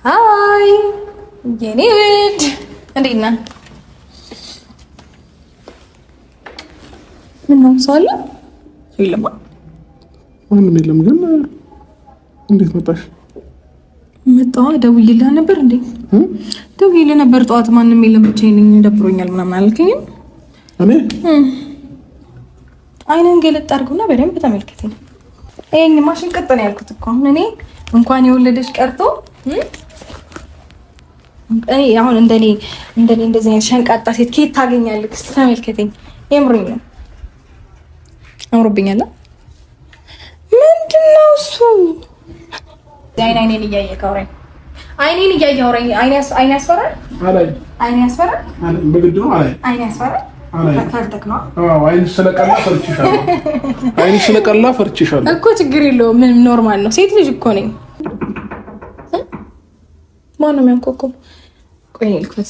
ሃይ የኔ ውድ እንዴት ነህ? ምን ነው ሰው አለ? የለም ምንም የለም። ግን እንዴት መጣሽ? መጣሁ። ደውዬልህ ነበር እንዴ? ደውዬልህ ነበር ጠዋት። ማንም የለም ብቻዬን ነኝ ደብሮኛል ምናምን አልከኝም? እኔ አይነን ገለጥ አድርገውና በደንብ ተመልከተኝ። ይሄን ማሽን ቀጠነ ያልኩት እኮ እኔ እንኳን የወለደሽ ቀርቶ እኔ አሁን እንደኔ እንደዚህ አይነት ሸንቃጣ ሴት ከየት ታገኛለህ? እስኪ ተመልከተኝ። የምሩኝ ነው። አምሮብኛል። ምንድነው እሱ? አይኔን እያየህ አውራኝ። አይኔን እያየህ አውራኝ። አይኔ ያስፈራል። አይኔ ያስፈራል። በግድ ነው። አይኔ ያስፈራል። ፈርተክ ነው? አዎ። አይንሽ ስለቀላ ፈርችሻለሁ እኮ። ችግር የለውም። ምንም ኖርማል ነው። ሴት ልጅ እኮ ነኝ። ማነው የሚያንኳኳው? ቆይ ልክፈት።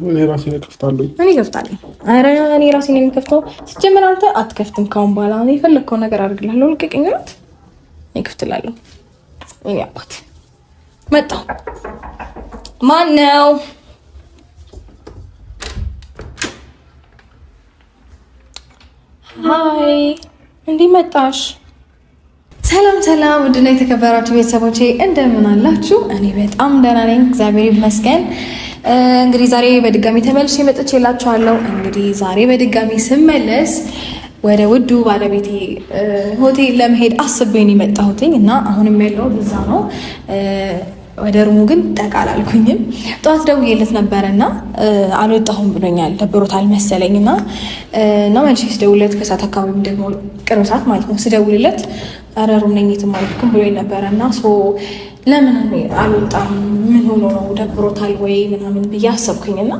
እኔ ራሴ እከፍታለሁ። እኔ እከፍታለሁ። ኧረ እኔ ራሴ ነኝ የምከፍተው። ሲጀምር አንተ አትከፍትም። ካሁን በኋላ እኔ የፈለግከውን ነገር አድርግልሃለሁ። ልቀቀኝ። እኔ እከፍትልሃለሁ። እኔ አባት መጣሁ። ማን ነው? ሃይ እንዴት መጣሽ? ሰላም ውድና የተከበራችሁ ቤተሰቦቼ እንደምን አላችሁ? እኔ በጣም ደህና ነኝ፣ እግዚአብሔር ይመስገን። እንግዲህ ዛሬ በድጋሚ ተመልሼ መጥቼላችኋለሁ። እንግዲህ ዛሬ በድጋሚ ስመለስ ወደ ውዱ ባለቤቴ ሆቴል ለመሄድ አስቤን የመጣሁትኝ እና አሁንም ያለው እዛ ነው። ወደ ሩሙ ግን ጠቃ አላልኩኝም። ጠዋት ደውዬለት ነበረና አልወጣሁም ብሎኛል፣ ደብሮታል መሰለኝ እና መልሼ ስደውልለት ከሰዓት አካባቢ ደግሞ ቅርብ ሰዓት ማለት ነው ስደውልለት ኧረ ሩም ነኝ የትም አልሄድኩም ብሎኝ ነበረና ለምን አልወጣም? ምን ሆኖ ነው? ደብሮታል ወይ ምናምን ብዬ አሰብኩኝና